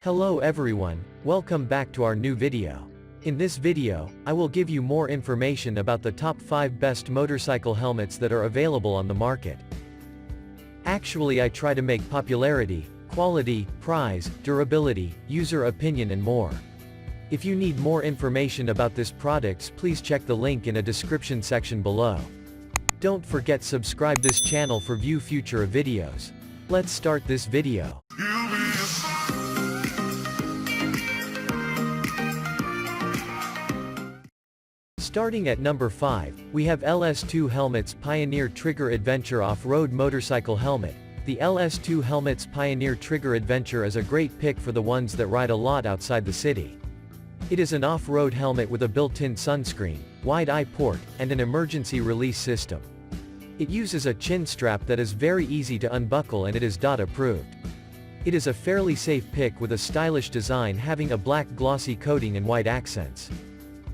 Hello everyone, welcome back to our new video. In this video, I will give you more information about the top 5 best motorcycle helmets that are available on the market. Actually, I try to make popularity, quality, price, durability, user opinion and more. If you need more information about these products, please check the link in a description section below. Don't forget subscribe this channel for view future videos. Let's start this video. Starting at number 5, we have LS2 Helmets Pioneer Trigger Adventure Off-Road Motorcycle Helmet. The LS2 Helmets Pioneer Trigger Adventure is a great pick for the ones that ride a lot outside the city. It is an off-road helmet with a built-in sunscreen, wide eye port, and an emergency release system. It uses a chin strap that is very easy to unbuckle and it is DOT approved. It is a fairly safe pick with a stylish design having a black glossy coating and white accents.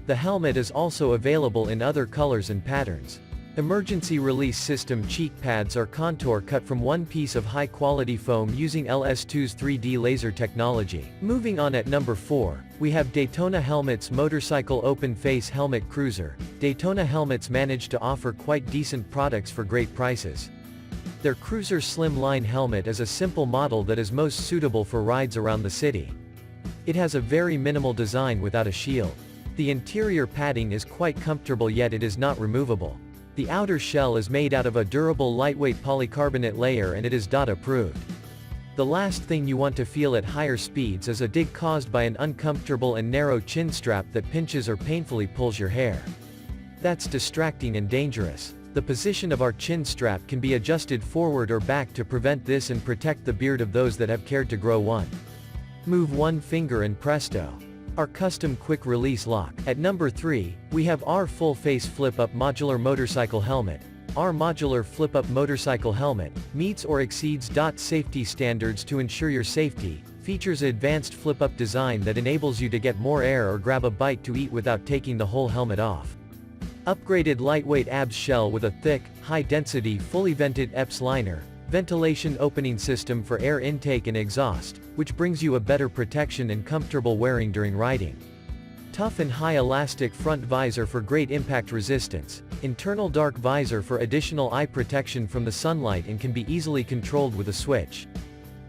The helmet is also available in other colors and patterns. Emergency release system cheek pads are contour cut from one piece of high-quality foam using LS2's 3D laser technology. Moving on at number 4, we have Daytona Helmets Motorcycle Open Face Helmet Cruiser. Daytona Helmets managed to offer quite decent products for great prices. Their Cruiser Slim Line helmet is a simple model that is most suitable for rides around the city. It has a very minimal design without a shield. The interior padding is quite comfortable yet it is not removable. The outer shell is made out of a durable lightweight polycarbonate layer and it is DOT approved. The last thing you want to feel at higher speeds is a dig caused by an uncomfortable and narrow chin strap that pinches or painfully pulls your hair. That's distracting and dangerous. The position of our chin strap can be adjusted forward or back to prevent this and protect the beard of those that have cared to grow one. Move one finger and presto. Our custom quick release lock. At number 3, we have our full face flip-up modular motorcycle helmet. Our modular flip-up motorcycle helmet meets or exceeds DOT safety standards to ensure your safety, features advanced flip-up design that enables you to get more air or grab a bite to eat without taking the whole helmet off. Upgraded lightweight ABS shell with a thick, high-density fully vented EPS liner, ventilation opening system for air intake and exhaust, which brings you a better protection and comfortable wearing during riding. Tough and high elastic front visor for great impact resistance, internal dark visor for additional eye protection from the sunlight and can be easily controlled with a switch.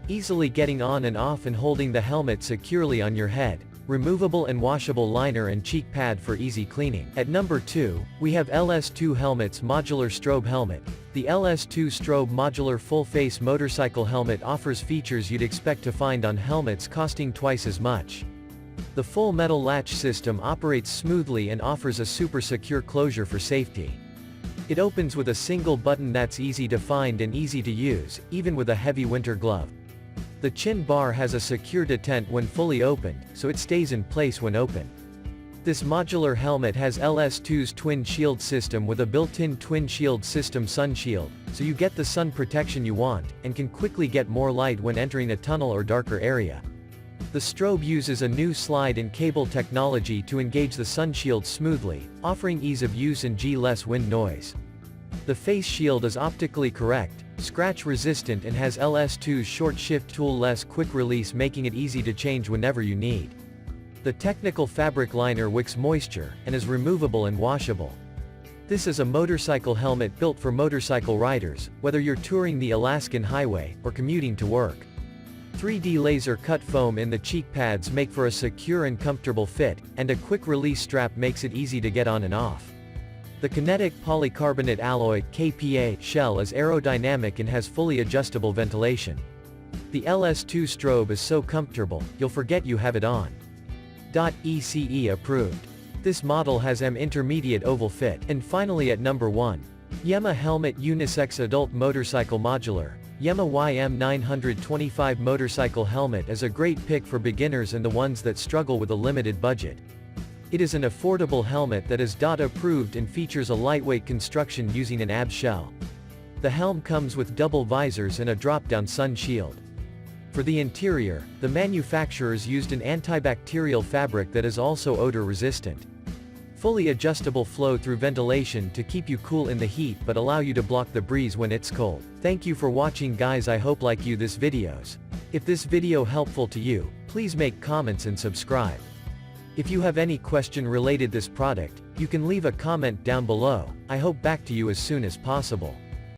Easily getting on and off and holding the helmet securely on your head. Removable and washable liner and cheek pad for easy cleaning. At number 2, we have LS2 Helmets Modular Strobe Helmet. The LS2 Strobe Modular Full-Face Motorcycle Helmet offers features you'd expect to find on helmets costing twice as much. The full metal latch system operates smoothly and offers a super secure closure for safety. It opens with a single button that's easy to find and easy to use, even with a heavy winter glove. The chin bar has a secure detent when fully opened, so it stays in place when open. This modular helmet has LS2's twin shield system with a built-in twin shield system sun shield, so you get the sun protection you want, and can quickly get more light when entering a tunnel or darker area. The strobe uses a new slide and cable technology to engage the sun shield smoothly, offering ease of use and less wind noise. The face shield is optically correct, scratch resistant and has LS2's short shift tool-less quick release making it easy to change whenever you need. The technical fabric liner wicks moisture, and is removable and washable. This is a motorcycle helmet built for motorcycle riders, whether you're touring the Alaskan highway, or commuting to work. 3D laser cut foam in the cheek pads make for a secure and comfortable fit, and a quick release strap makes it easy to get on and off. The kinetic polycarbonate alloy (KPA) shell is aerodynamic and has fully adjustable ventilation. The LS2 strobe is so comfortable, you'll forget you have it on. ECE approved. This model has M intermediate oval fit. And finally at number 1. Yema Helmet Unisex Adult Motorcycle Modular. Yema YM925 Motorcycle Helmet is a great pick for beginners and the ones that struggle with a limited budget. It is an affordable helmet that is DOT approved and features a lightweight construction using an ABS shell. The helm comes with double visors and a drop-down sun shield. For the interior, the manufacturers used an antibacterial fabric that is also odor resistant. Fully adjustable flow through ventilation to keep you cool in the heat but allow you to block the breeze when it's cold. Thank you for watching guys, I hope like you this videos. If this video helpful to you, please make comments and subscribe. If you have any question related this product, you can leave a comment down below. I hope back to you as soon as possible.